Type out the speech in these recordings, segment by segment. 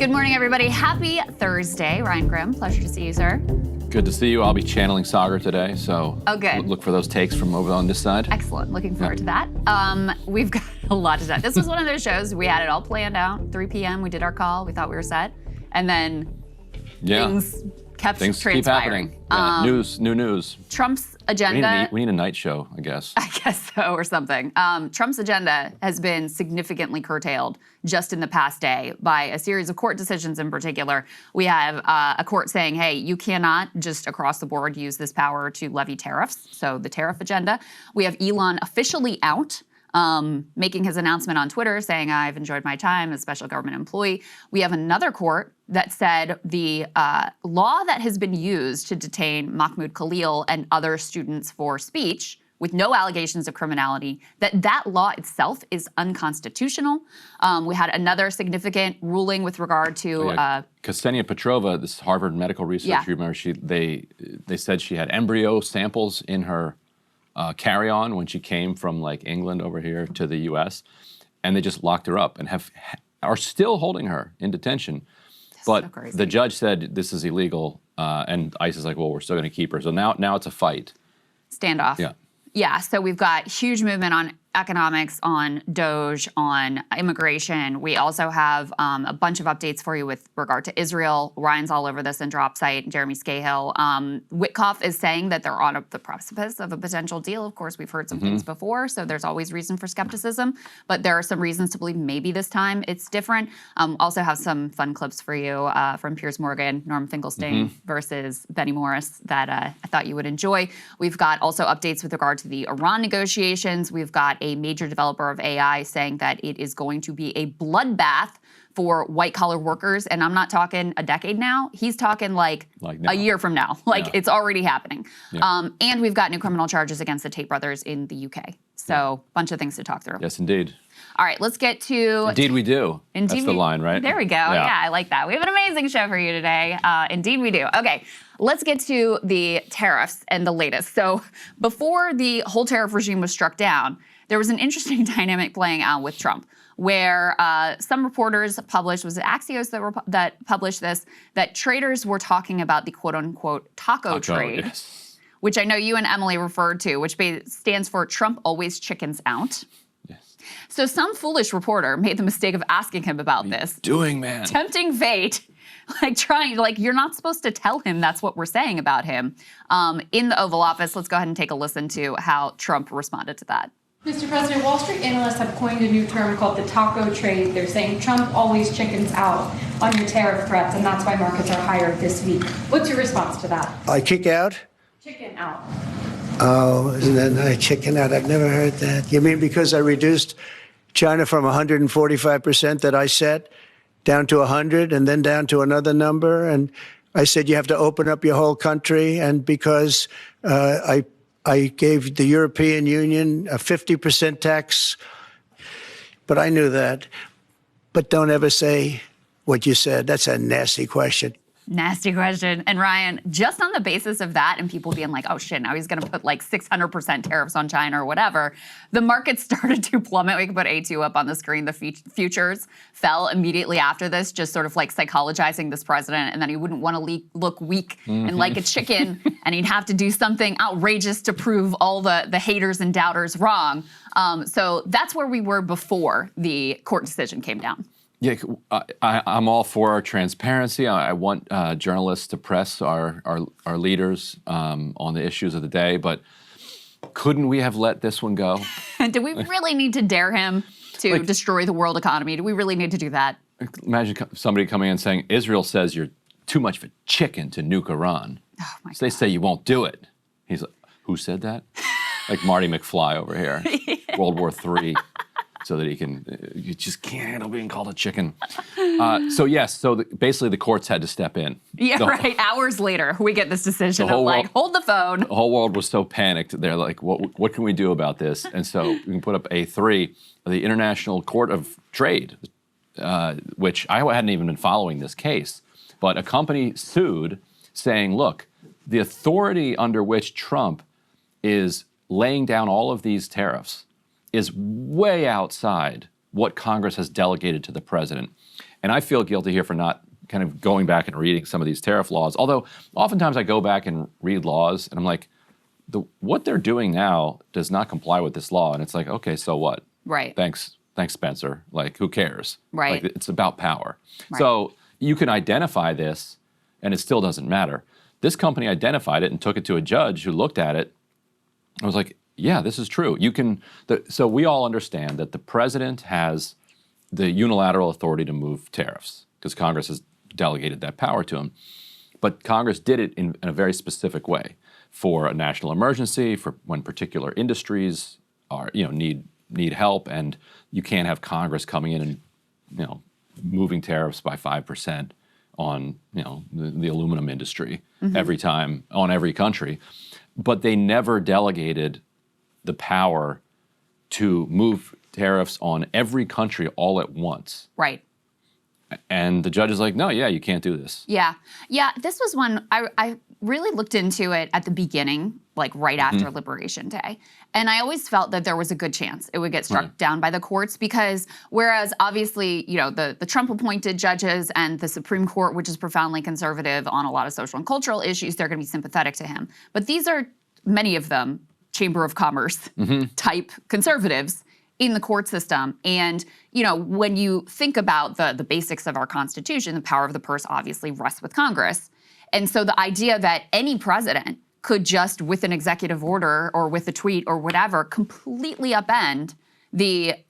Good morning, everybody. Happy Thursday. Ryan Grimm, pleasure to see you, sir. Good to see you. I'll be channeling Sagar today, so good. Look for those takes from over on this side. Excellent. Looking forward to that. We've got a lot to do. This was one of those shows we had it all planned out. 3 p.m. We did our call. We thought we were set, and then things kept transpiring. Yeah, new news. Trump's agenda. We need a night show, I guess. I guess so, or something. Trump's agenda has been significantly curtailed just in the past day by a series of court decisions in particular. We have a court saying, hey, you cannot just across the board use this power to levy tariffs, so the tariff agenda. We have Elon officially out, making his announcement on Twitter saying, I've enjoyed my time as a special government employee. We have another court that said the law that has been used to detain Mahmoud Khalil and other students for speech with no allegations of criminality, that law itself is unconstitutional. We had another significant ruling with regard to Ksenia Petrova, this Harvard medical researcher. You remember they said she had embryo samples in her carry-on when she came from like England over here to the U.S., and they just locked her up and are still holding her in detention. But so the judge said this is illegal, and ICE is like, well, we're still going to keep her. So now it's a fight. Standoff. Yeah, so we've got huge movement on economics, on DOGE, on immigration. We also have a bunch of updates for you with regard to Israel. Ryan's all over this in Drop Site, Jeremy Scahill. Witkoff is saying that they're on the precipice of a potential deal. Of course, we've heard some things before, so there's always reason for skepticism, but there are some reasons to believe maybe this time it's different. Also have some fun clips for you from Piers Morgan, Norm Finkelstein versus Benny Morris that I thought you would enjoy. We've got also updates with regard to the Iran negotiations. We've got a major developer of AI saying that it is going to be a bloodbath for white-collar workers. And I'm not talking a decade now. He's talking like a year from now. It's already happening. And we've got new criminal charges against the Tate brothers in the UK. So a bunch of things to talk through. Yes, indeed. All right, let's get to... Indeed we do. Indeed That's the line, right? There we go. Yeah, I like that. We have an amazing show for you today. Indeed we do. Okay, let's get to the tariffs and the latest. So before the whole tariff regime was struck down, there was an interesting dynamic playing out with Trump, where some reporters published, was it Axios that published this, that traders were talking about the quote-unquote taco trade, which I know you and Emily referred to, which stands for Trump always chickens out. So some foolish reporter made the mistake of asking him about this. Doing, man. Tempting fate. You're not supposed to tell him that's what we're saying about him. In the Oval Office, let's go ahead and take a listen to how Trump responded to that. Mr. President, Wall Street analysts have coined a new term called the taco trade. They're saying Trump always chickens out on your tariff threats, and that's why markets are higher this week. What's your response to that? I kick out? Chicken out. Oh, isn't that nice? Chicken out. I've never heard that. You mean because I reduced China from 145% that I set down to 100 and then down to another number? And I said you have to open up your whole country. And because I gave the European Union a 50% tax, but I knew that. But don't ever say what you said. That's a nasty question. Nasty question. And Ryan, just on the basis of that and people being like, oh shit, now he's going to put like 600% tariffs on China or whatever, the market started to plummet. We can put A2 up on the screen. The futures fell immediately after this, just sort of like psychologizing this president, and then he wouldn't want to look weak and like a chicken, and he'd have to do something outrageous to prove all the haters and doubters wrong. So that's where we were before the court decision came down. Yeah, I'm all for transparency. I want journalists to press our leaders on the issues of the day, but couldn't we have let this one go? Do we really need to dare him to destroy the world economy? Do we really need to do that? Imagine somebody coming in saying, Israel says you're too much of a chicken to nuke Iran. Oh my God. So they say you won't do it. He's like, who said that? Like Marty McFly over here, World War III. So that you just can't handle being called a chicken. So basically the courts had to step in. Yeah, right. Hours later, we get this decision of like, hold the phone. The whole world was so panicked. They're like, what can we do about this? And so we can put up A3, the International Court of Trade, which I hadn't even been following this case. But a company sued saying, look, the authority under which Trump is laying down all of these tariffs is way outside what Congress has delegated to the president. And I feel guilty here for not kind of going back and reading some of these tariff laws. Although oftentimes I go back and read laws and I'm like, what they're doing now does not comply with this law. And it's like, okay, so what? Right. Thanks, Spencer. Like, who cares? Right. Like, it's about power. Right. So you can identify this and it still doesn't matter. This company identified it and took it to a judge who looked at it. I was like, yeah, this is true. So we all understand that the president has the unilateral authority to move tariffs because Congress has delegated that power to him. But Congress did it in a very specific way for a national emergency, for when particular industries are, need help, and you can't have Congress coming in and, moving tariffs by 5% on, the aluminum industry every time on every country. But they never delegated the power to move tariffs on every country all at once. Right. And the judge is like, no, yeah, you can't do this. Yeah. Yeah, this was one, I really looked into it at the beginning, like right after Liberation Day. And I always felt that there was a good chance it would get struck down by the courts because whereas obviously, the Trump-appointed judges and the Supreme Court, which is profoundly conservative on a lot of social and cultural issues, they're going to be sympathetic to him. But these are, many of them, Chamber of Commerce type conservatives in the court system. And, when you think about the basics of our Constitution, the power of the purse obviously rests with Congress. And so the idea that any president could just, with an executive order or with a tweet or whatever, completely upend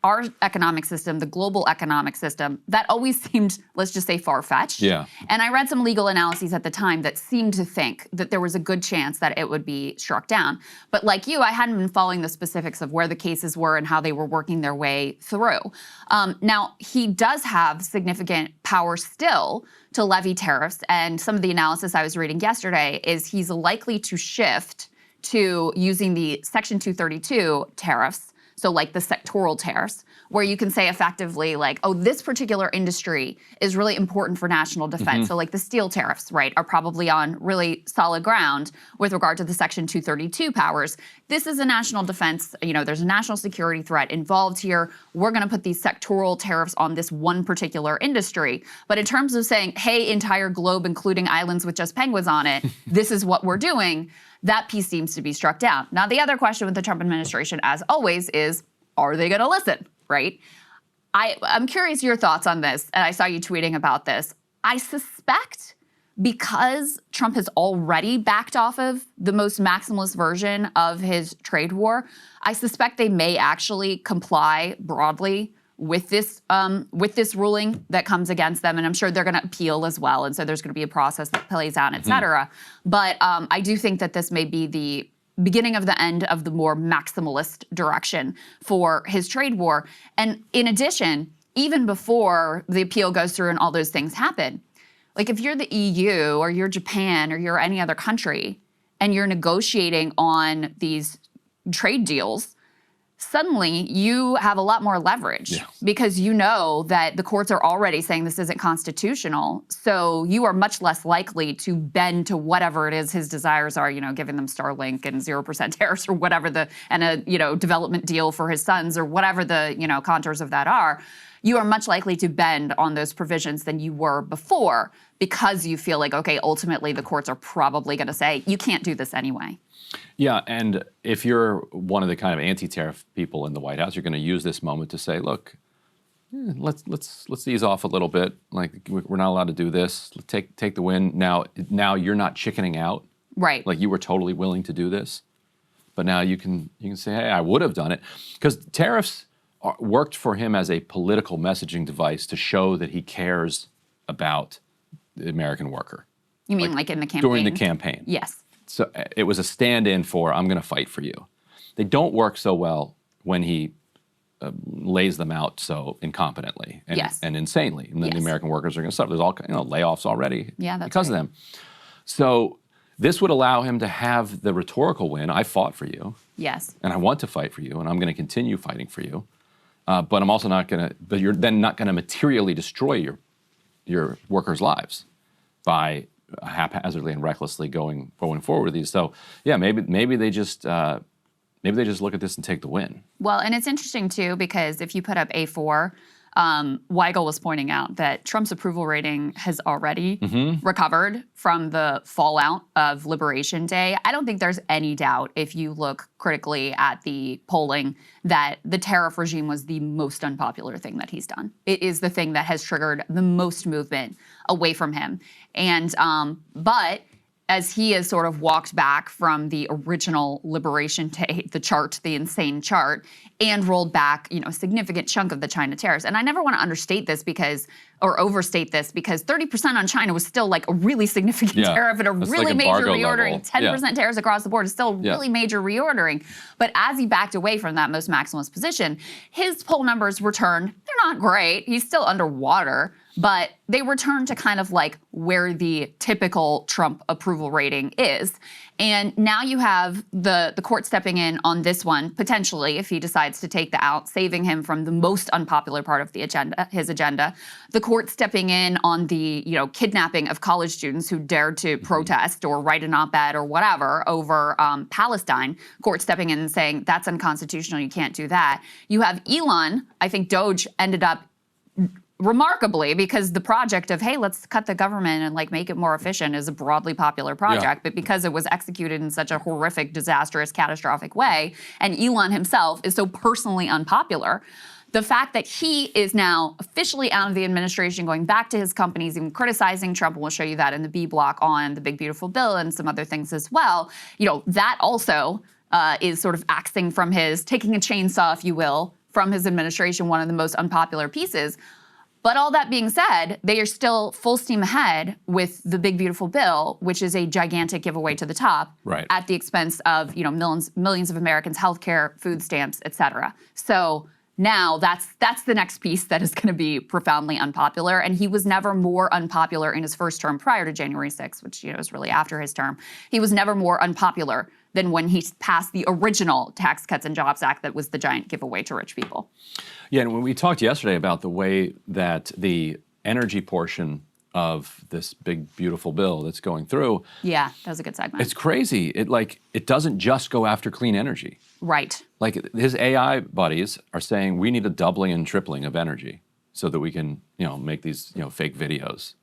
our economic system, the global economic system, that always seemed, let's just say, far-fetched. Yeah. And I read some legal analyses at the time that seemed to think that there was a good chance that it would be struck down. But like you, I hadn't been following the specifics of where the cases were and how they were working their way through. Now, he does have significant power still to levy tariffs. And some of the analysis I was reading yesterday is he's likely to shift to using the Section 232 tariffs, so like the sectoral tariffs, where you can say effectively like, oh, this particular industry is really important for national defense. So like the steel tariffs, right, are probably on really solid ground with regard to the Section 232 powers. This is a national defense, there's a national security threat involved here. We're gonna put these sectoral tariffs on this one particular industry. But in terms of saying, hey, entire globe, including islands with just penguins on it, this is what we're doing, that piece seems to be struck down. Now, the other question with the Trump administration, as always, is, are they gonna listen, right? I'm curious your thoughts on this, and I saw you tweeting about this. I suspect because Trump has already backed off of the most maximalist version of his trade war, I suspect they may actually comply broadly with this ruling that comes against them, and I'm sure they're going to appeal as well, and so there's going to be a process that plays out, et cetera. But I do think that this may be the beginning of the end of the more maximalist direction for his trade war. And in addition, even before the appeal goes through and all those things happen, like if you're the EU or you're Japan or you're any other country and you're negotiating on these trade deals, suddenly you have a lot more leverage because you know that the courts are already saying this isn't constitutional. So you are much less likely to bend to whatever it is his desires are, giving them Starlink and 0% tariffs or whatever and a development deal for his sons or whatever the, contours of that are. You are much likely to bend on those provisions than you were before because you feel like, okay, ultimately the courts are probably going to say, you can't do this anyway. Yeah, and if you're one of the kind of anti-tariff people in the White House, you're going to use this moment to say, look, let's ease off a little bit. Like we're not allowed to do this. Take the win. Now you're not chickening out. Right. Like you were totally willing to do this, but now you can say, hey, I would have done it, because tariffs worked for him as a political messaging device to show that he cares about the American worker. You mean like in the campaign? During the campaign. Yes. So it was a stand-in for, I'm going to fight for you. They don't work so well when he lays them out so incompetently and insanely. And then the American workers are going to suffer. There's all layoffs already because of them. So this would allow him to have the rhetorical win. I fought for you. Yes. And I want to fight for you, and I'm going to continue fighting for you. But I'm also not going to, but you're then not going to materially destroy your workers' lives by haphazardly and recklessly going forward with these. So yeah, maybe they just maybe they just look at this and take the win. Well, and it's interesting too, because if you put up A4, Weigel was pointing out that Trump's approval rating has already recovered from the fallout of Liberation Day. I don't think there's any doubt, if you look critically at the polling, that the tariff regime was the most unpopular thing that he's done. It is the thing that has triggered the most movement away from him. And but as he has sort of walked back from the original Liberation Day, the insane chart, and rolled back, a significant chunk of the China tariffs. And I never want to overstate this because 30% on China was still like a really significant tariff and a really major reordering. Level. 10% tariffs across the board is still really major reordering. But as he backed away from that most maximalist position, his poll numbers returned. They're not great. He's still underwater, but they return to kind of like where the typical Trump approval rating is. And now you have the court stepping in on this one, potentially, if he decides to take the out, saving him from the most unpopular part of his agenda. The court stepping in on the kidnapping of college students who dared to protest or write an op-ed or whatever over Palestine. Court stepping in and saying that's unconstitutional, you can't do that. You have Elon, I think Doge ended up remarkably, because the project of, hey, let's cut the government and like make it more efficient is a broadly popular project, but because it was executed in such a horrific, disastrous, catastrophic way, and Elon himself is so personally unpopular, the fact that he is now officially out of the administration, going back to his companies, even criticizing Trump, and we'll show you that in the B block on the big beautiful bill and some other things as well, that also is sort of axing from taking a chainsaw, if you will, from his administration, one of the most unpopular pieces. But all that being said, they are still full steam ahead with the big beautiful bill, which is a gigantic giveaway to the top, at the expense of millions of Americans, healthcare, food stamps, et cetera. So now that's the next piece that is going to be profoundly unpopular. And he was never more unpopular in his first term prior to January 6th, which is really after his term. He was never more unpopular than when he passed the original Tax Cuts and Jobs Act that was the giant giveaway to rich people. Yeah, and when we talked yesterday about the way that the energy portion of this big, beautiful bill that's going through. Yeah, that was a good segment. It's crazy. It doesn't just go after clean energy. Right. Like his AI buddies are saying we need a doubling and tripling of energy so that we can, make these, fake videos.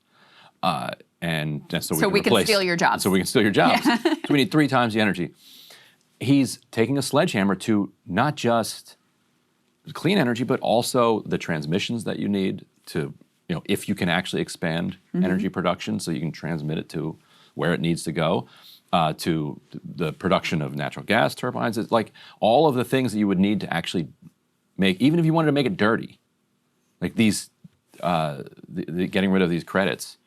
And so we can steal your jobs. So we can steal your jobs. So we need 3 times the energy. He's taking a sledgehammer to not just clean energy, but also the transmissions that you need to, if you can actually expand energy production so you can transmit it to where it needs to go, to the production of natural gas turbines. It's like all of the things that you would need to actually make, even if you wanted to make it dirty, like these, getting rid of these credits.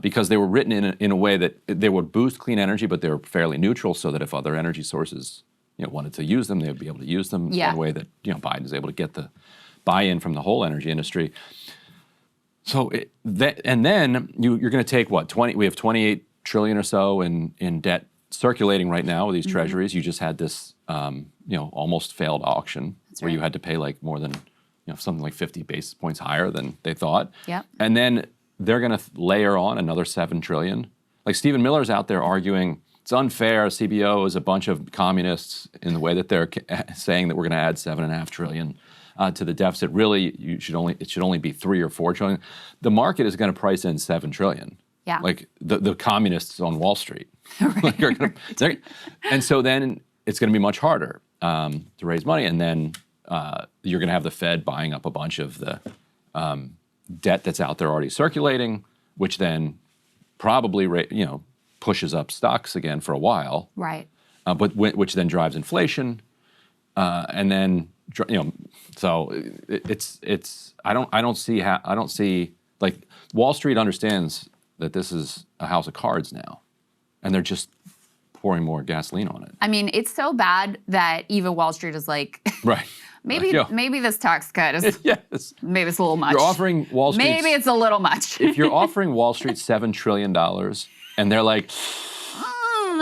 Because they were written in a way that they would boost clean energy, but they were fairly neutral, so that if other energy sources, wanted to use them, they would be able to use them in a way that Biden is able to get the buy-in from the whole energy industry. So and then you're going to take what, 20? We have 28 trillion or so in debt circulating right now with these treasuries. You just had this almost failed auction where you had to pay like more than something like 50 basis points higher than they thought. Yep. And then they're going to layer on another 7 trillion. Like Stephen Miller's out there arguing it's unfair. CBO is a bunch of communists in the way that they're saying that we're going to add 7.5 trillion to the deficit. Really, it should only be 3 or 4 trillion. The market is going to price in 7 trillion. Yeah. Like the communists on Wall Street. And so then it's going to be much harder to raise money, and then you're going to have the Fed buying up a bunch of the debt that's out there already circulating, which then probably pushes up stocks again for a while. Right. But which then drives inflation, and then so it's I don't see like Wall Street understands that this is a house of cards now, and they're just pouring more gasoline on it. I mean, it's so bad that even Wall Street is like, right. Maybe this tax cut is maybe it's a little much. You're offering Wall Street. Maybe it's a little much. If you're offering Wall Street $7 trillion, and they're like,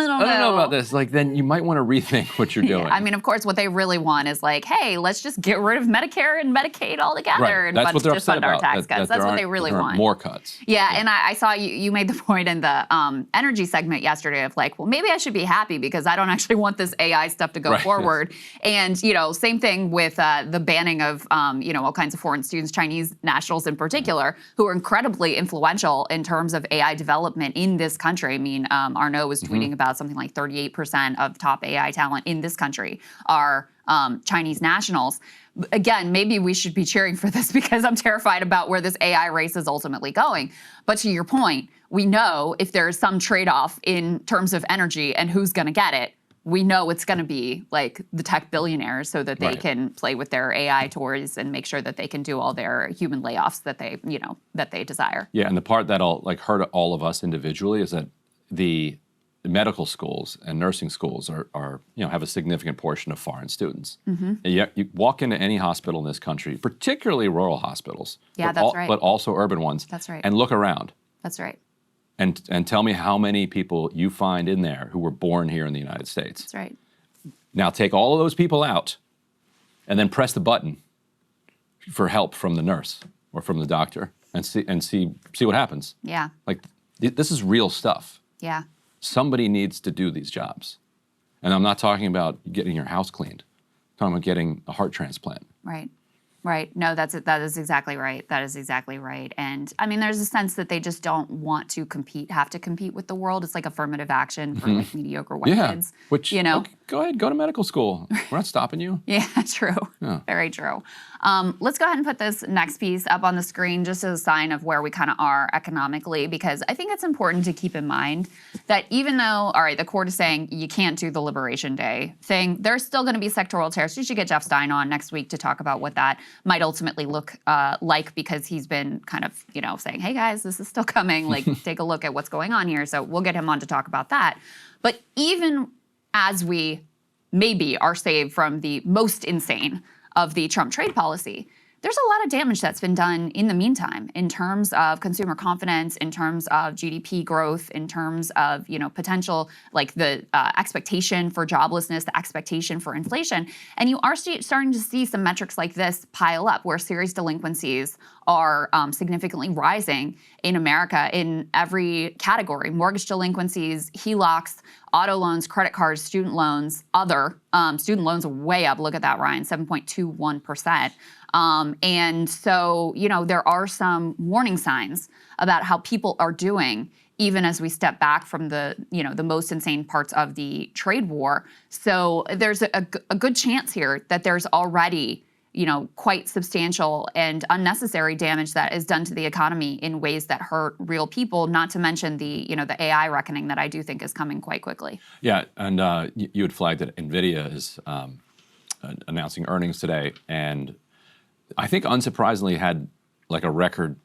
don't know about this. Like, then you might want to rethink what you're doing. Yeah, I mean, of course, what they really want is like, hey, let's just get rid of Medicare and Medicaid altogether Right. and That's what they're just upset fund our about. tax cuts. That's what they really want. More cuts. Yeah, and I saw you made the point in the energy segment yesterday of like, well, maybe I should be happy because I don't actually want this AI stuff to go forward. And, same thing with the banning of, all kinds of foreign students, Chinese nationals in particular, who are incredibly influential in terms of AI development in this country. I mean, Arnaud was tweeting about something like 38% of top AI talent in this country are Chinese nationals. Again, maybe we should be cheering for this because I'm terrified about where this AI race is ultimately going. But to your point, we know if there's some trade-off in terms of energy and who's going to get it, we know it's going to be like the tech billionaires so that they can play with their AI toys and make sure that they can do all their human layoffs that they desire. Yeah, and the part that'll hurt all of us individually is that the medical schools and nursing schools are have a significant portion of foreign students. And you walk into any hospital in this country, particularly rural hospitals, that's right. but also urban ones. That's right. And look around. That's right. And tell me how many people you find in there who were born here in the United States. That's right. Now take all of those people out and then press the button for help from the nurse or from the doctor and see what happens. Yeah. Like this is real stuff. Yeah. Somebody needs to do these jobs. And I'm not talking about getting your house cleaned. I'm talking about getting a heart transplant. Right. Right. No, that is exactly right. That is exactly right. And I mean, there's a sense that they just don't want to have to compete with the world. It's like affirmative action for like mediocre white kids. Which, okay, go ahead, go to medical school. We're not stopping you. Yeah, true. Yeah. Very true. Let's go ahead and put this next piece up on the screen just as a sign of where we kind of are economically, because I think it's important to keep in mind that even though, all right, the court is saying you can't do the Liberation Day thing, there's still going to be sectoral tariffs. You should get Jeff Stein on next week to talk about what that might ultimately look like, because he's been kind of, saying, hey guys, this is still coming. Like, take a look at what's going on here. So we'll get him on to talk about that. But even as we maybe are saved from the most insane of the Trump trade policy, there's a lot of damage that's been done in the meantime in terms of consumer confidence, in terms of GDP growth, in terms of potential, like the expectation for joblessness, the expectation for inflation. And you are starting to see some metrics like this pile up where serious delinquencies are significantly rising in America in every category. Mortgage delinquencies, HELOCs, auto loans, credit cards, student loans, other. Student loans are way up. Look at that, Ryan, 7.21%. And so, there are some warning signs about how people are doing, even as we step back from the most insane parts of the trade war. So there's a good chance here that there's already, quite substantial and unnecessary damage that is done to the economy in ways that hurt real people, not to mention the AI reckoning that I do think is coming quite quickly. Yeah, and you had flagged that Nvidia is announcing earnings today, and I think unsurprisingly had like a record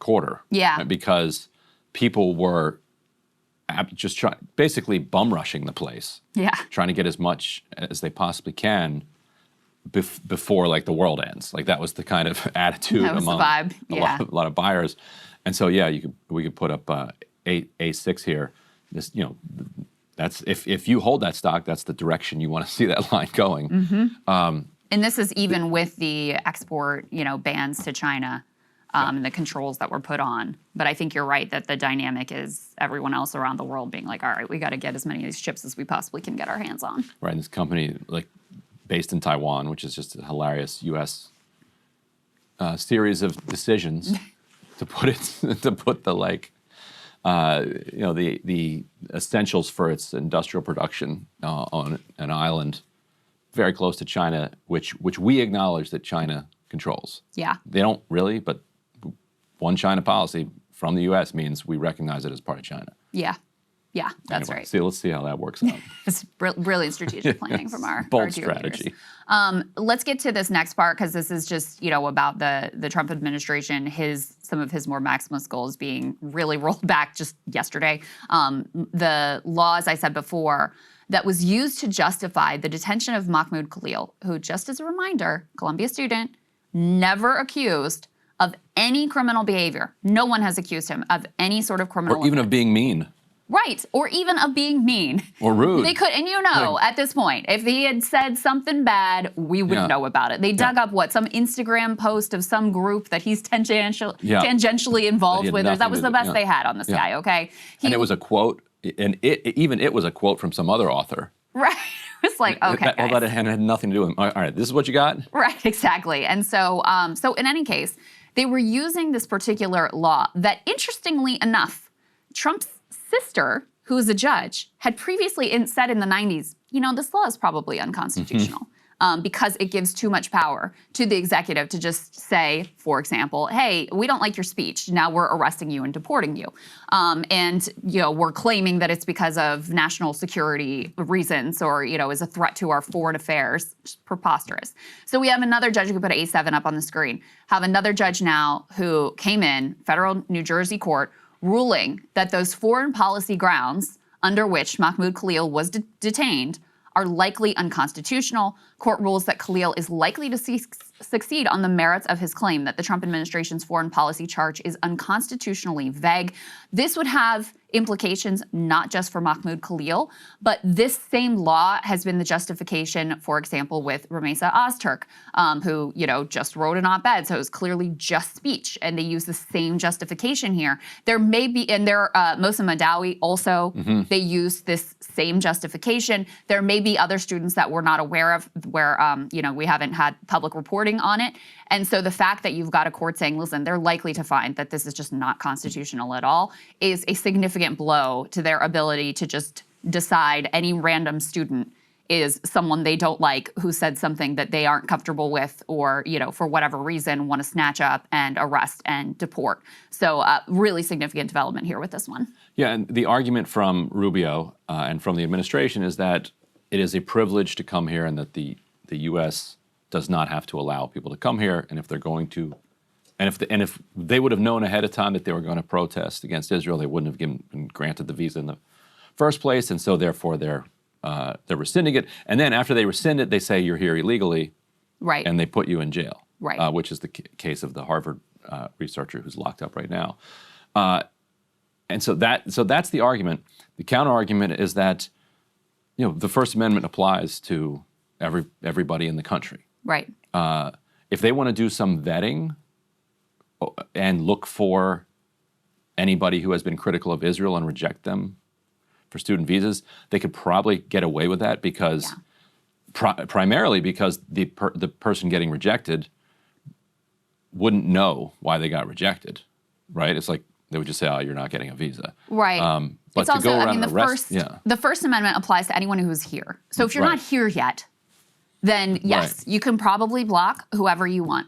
quarter. Yeah. Right? Because people were just basically bum rushing the place. Yeah. Trying to get as much as they possibly can before like the world ends. Like that was the kind of attitude among the vibe. Yeah. a lot of buyers. And so we could put up A6 here. This that's if you hold that stock, that's the direction you want to see that line going. Mm-hmm. And this is even with the export, bans to China and the controls that were put on. But I think you're right that the dynamic is everyone else around the world being like, all right, we got to get as many of these chips as we possibly can get our hands on. Right, and this company based in Taiwan, which is just a hilarious U.S. Series of decisions to put the the essentials for its industrial production on an island very close to China, which we acknowledge that China controls. Yeah. They don't really, but one China policy from the U.S. means we recognize it as part of China. Yeah. Yeah, that's anyway, right. Let's see how that works out. It's brilliant strategic planning from our bold our strategy. Let's get to this next part because this is just about the Trump administration, some of his more maximalist goals being really rolled back just yesterday. The law, as I said before, that was used to justify the detention of Mahmoud Khalil, who, just as a reminder, Columbia student, never accused of any criminal behavior. No one has accused him of any sort of criminal or even offense. of being mean. Right, or even of being mean. Or rude. They could, and at this point, if he had said something bad, we would know about it. They dug up some Instagram post of some group that he's tangentially involved with. That was the best they had on this guy, okay? And it was a quote, and it was a quote from some other author. Right. It's like, okay, all that had nothing to do with him. All right, this is what you got? Right, exactly. And so, so in any case, they were using this particular law that, interestingly enough, Trump's sister, who is a judge, had previously said in the 90s, this law is probably unconstitutional. Because it gives too much power to the executive to just say, for example, hey, we don't like your speech. Now we're arresting you and deporting you. And we're claiming that it's because of national security reasons or, is a threat to our foreign affairs. Just preposterous. So we have another judge, who can put A7 up on the screen, have another judge now who came in, federal New Jersey court, ruling that those foreign policy grounds under which Mahmoud Khalil was detained are likely unconstitutional. Court rules that Khalil is likely to succeed on the merits of his claim that the Trump administration's foreign policy charge is unconstitutionally vague. This would have implications not just for Mahmoud Khalil, but this same law has been the justification, for example, with Ramesa Ozturk, who, just wrote an op-ed, so it was clearly just speech, and they use the same justification here. There may be, and Mosa Madawi also, they use this same justification. There may be other students that we're not aware of where, we haven't had public reporting on it. And so the fact that you've got a court saying, listen, they're likely to find that this is just not constitutional at all is a significant blow to their ability to just decide any random student is someone they don't like who said something that they aren't comfortable with or, for whatever reason, want to snatch up and arrest and deport. So really significant development here with this one. Yeah, and the argument from Rubio and from the administration is that it is a privilege to come here and that the U.S. does not have to allow people to come here, and if they're going to, and if they would have known ahead of time that they were going to protest against Israel, they wouldn't have been granted the visa in the first place, and so therefore they're rescinding it. And then after they rescind it, they say you're here illegally, right? And they put you in jail, right? Which is the case of the Harvard researcher who's locked up right now. And so that's the argument. The counter argument is that the First Amendment applies to everybody in the country. Right. If they want to do some vetting and look for anybody who has been critical of Israel and reject them for student visas, they could probably get away with that because, primarily because the person getting rejected wouldn't know why they got rejected, right? It's like they would just say, "Oh, you're not getting a visa." Right. But it's to also, go around the First Amendment applies to anyone who's here. So if you're not here yet, then yes, you can probably block whoever you want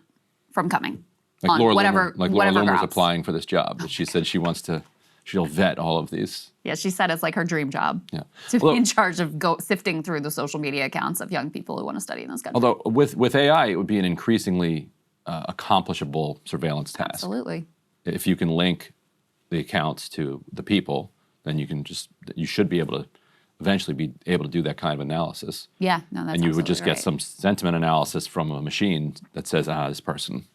from coming. Like on Laura whatever, Loomer, whatever Laura Loomer's grounds. applying for this job. She said she'll vet all of these. Yeah, she said it's like her dream job Yeah. to be in charge of sifting through the social media accounts of young people who want to study in this country. Although with AI, it would be an increasingly accomplishable surveillance task. Absolutely. If you can link the accounts to the people, then you should be able to eventually be able to do that kind of analysis. Yeah, no, that's and you would just absolutely get some sentiment analysis from a machine that says, this person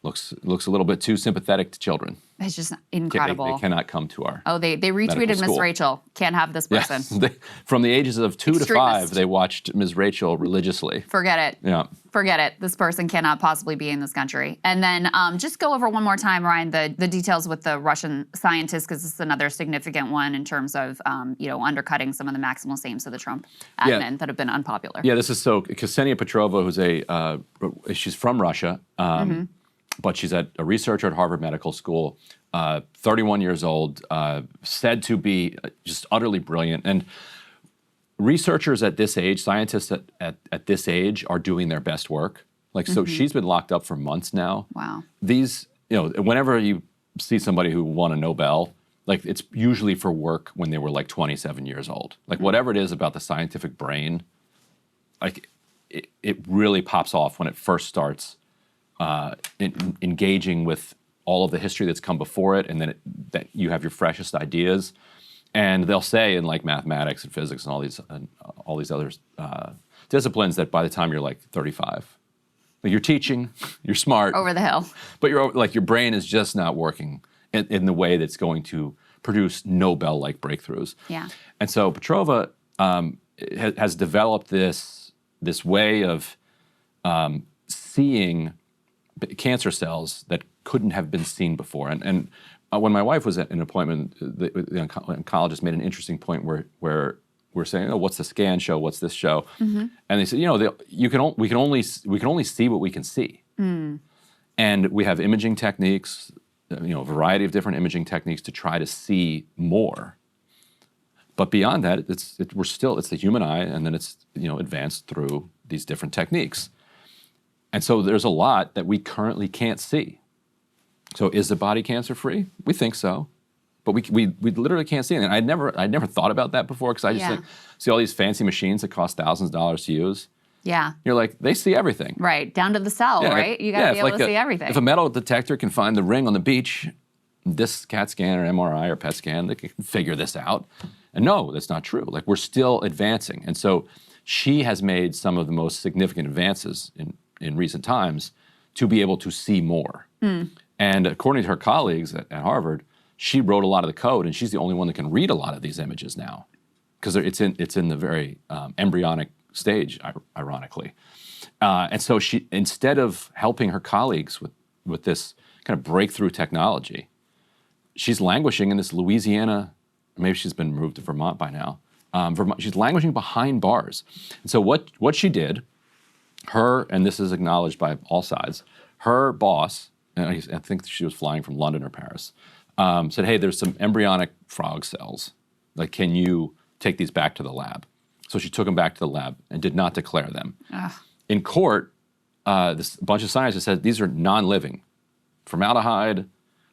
looks a little bit too sympathetic to children. It's just incredible. They cannot come to our they retweeted Miss Rachel. Can't have this person. Yes. From the ages of 2 to 5, Extremist. they watched Ms. Rachel religiously. Forget it. Yeah. Forget it. This person cannot possibly be in this country. And then just go over one more time, Ryan, the details with the Russian scientists, because this is another significant one in terms of undercutting some of the maximal aims of the Trump admin that have been unpopular. Yeah, this is so Ksenia Petrova, who's she's from Russia, but she's a researcher at Harvard Medical School, 31 years old, said to be just utterly brilliant. And researchers at this age, scientists at this age are doing their best work. So she's been locked up for months now. Wow. These, whenever you see somebody who won a Nobel, it's usually for work when they were 27 years old. Whatever it is about the scientific brain, it really pops off when it first starts engaging with all of the history that's come before it, and then that you have your freshest ideas. And they'll say in mathematics and physics and all these other disciplines that by the time you're 35, you're teaching, you're smart, Over the hill. but your brain is just not working in the way that's going to produce Nobel-like breakthroughs. Yeah. And so Petrova has developed this way of seeing cancer cells that couldn't have been seen before. And when my wife was at an appointment, the oncologist made an interesting point where we're saying, "Oh, what's the scan show? What's this show?" And they said, we can only see what we can see, and we have imaging techniques, a variety of different imaging techniques to try to see more. But beyond that, it's the human eye, and then it's advanced through these different techniques. And so there's a lot that we currently can't see. So is the body cancer free? We think so, but we literally can't see it. And I'd never thought about that before, because I just see all these fancy machines that cost thousands of dollars to use. Yeah. You're like, they see everything. Right, down to the cell, right? You got to be able to see everything. If a metal detector can find the ring on the beach, this CAT scan or MRI or PET scan, they can figure this out. And no, that's not true. Like, we're still advancing. And so she has made some of the most significant advances in recent times to be able to see more. And according to her colleagues at Harvard, she wrote a lot of the code, and she's the only one that can read a lot of these images now, because it's in the very embryonic stage, ironically. And so she, instead of helping her colleagues with this kind of breakthrough technology, she's languishing in this Louisiana, maybe she's been moved to Vermont by now. She's languishing behind bars. And so what she did, and this is acknowledged by all sides, her boss, and I think she was flying from London or Paris, said, "Hey, there's some embryonic frog cells. Like, can you take these back to the lab?" So she took them back to the lab and did not declare them. In court, this bunch of scientists said these are non-living. Formaldehyde,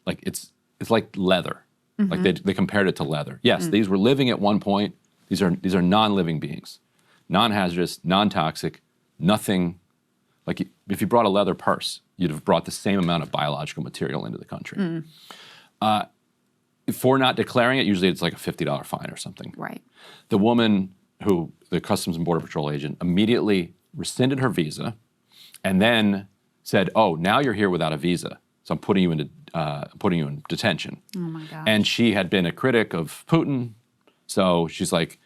like it's like leather. Like they compared it to leather. Yes, these were living at one point. These are non-living beings, non-hazardous, non-toxic, nothing. Like, if you brought a leather purse, you'd have brought the same amount of biological material into the country. For not declaring it, usually it's like a $50 fine or something. Right. The woman the Customs and Border Patrol agent, immediately rescinded her visa and then said, "Oh, now you're here without a visa, so I'm putting you in detention." Oh my gosh. And she had been a critic of Putin, so she's like,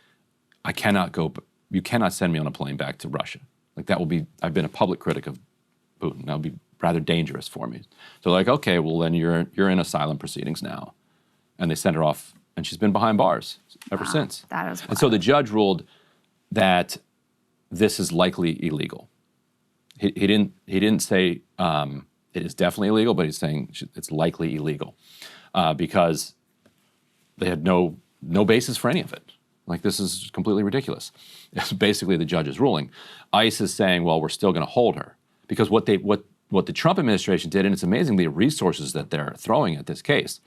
"I cannot go. You cannot send me on a plane back to Russia. Like, I've been a public critic of Putin. That would be rather dangerous for me." So like, okay, well then you're in asylum proceedings now, and they sent her off, and she's been behind bars ever since. That is wild. And so the judge ruled that this is likely illegal. He didn't say it is definitely illegal, but he's saying it's likely illegal because they had no basis for any of it. Like, this is completely ridiculous. It's basically the judge's ruling. ICE is saying, well, we're still going to hold her, because what the Trump administration did, and it's amazing the resources that they're throwing at this case,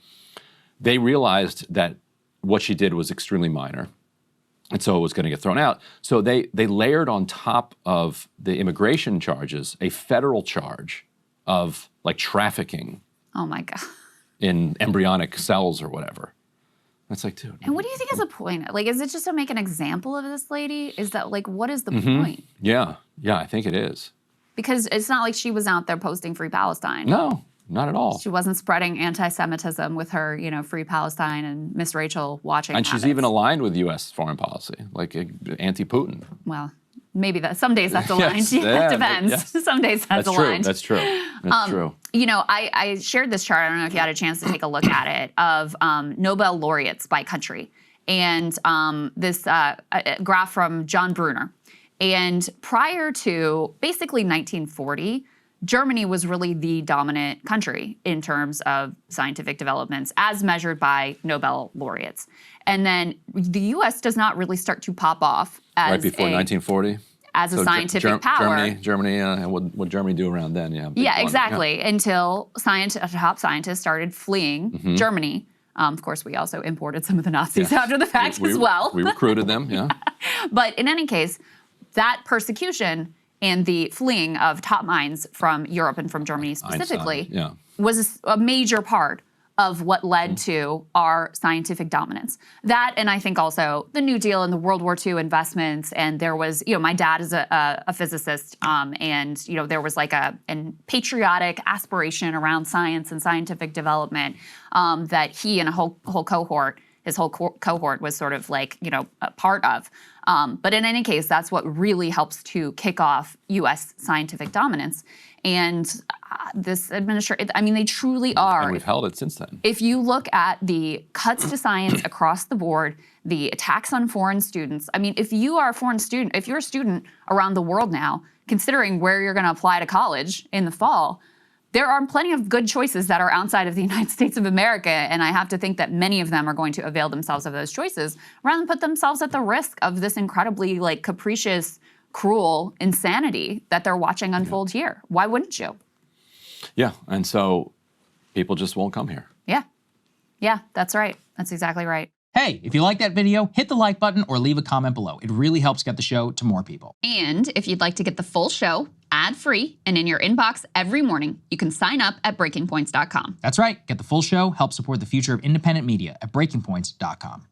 they realized that what she did was extremely minor, and so it was going to get thrown out. So they layered on top of the immigration charges a federal charge of, like, trafficking. Oh my God. In embryonic cells or whatever. It's like, dude. And what do you think is the point? Like, is it just to make an example of this lady? Is that, like, what is the point? Yeah, I think it is. Because it's not like she was out there posting Free Palestine. No, not at all. She wasn't spreading anti-Semitism with her, Free Palestine and Miss Rachel watching. And she's even aligned with U.S. foreign policy, like anti-Putin. Well, maybe some days that's aligned. Yes, That depends. Yes. Some days that's aligned. That's true. That's true. I shared this chart, I don't know if you had a chance to take a look at it, of Nobel laureates by country. And this graph from John Brunner. And prior to basically 1940, Germany was really the dominant country in terms of scientific developments as measured by Nobel laureates. And then the U.S. does not really start to pop off as right before 1940? As a scientific power. Germany, what would Germany do around then? Yeah, exactly. Yeah. Until top scientists started fleeing Germany. Of course, we also imported some of the Nazis after the fact as well. We recruited them, yeah. But in any case, that persecution and the fleeing of top minds from Europe and from Germany specifically was a major part of what led to our scientific dominance. That, and I think also the New Deal and the World War II investments. And there was, my dad is a physicist, and there was like a patriotic aspiration around science and scientific development that he and a whole cohort, his whole cohort was sort of like, a part of. But in any case, that's what really helps to kick off U.S. scientific dominance. And this administration, they truly are. And we've held it since then. If you look at the cuts to science across the board, the attacks on foreign students, if you are a foreign student, if you're a student around the world now, considering where you're going to apply to college in the fall, there are plenty of good choices that are outside of the United States of America, and I have to think that many of them are going to avail themselves of those choices rather than put themselves at the risk of this incredibly capricious, cruel insanity that they're watching unfold here. Why wouldn't you? Yeah, and so people just won't come here. Yeah, that's right. That's exactly right. Hey, if you like that video, hit the like button or leave a comment below. It really helps get the show to more people. And if you'd like to get the full show ad-free and in your inbox every morning, you can sign up at breakingpoints.com. That's right. Get the full show, help support the future of independent media at breakingpoints.com.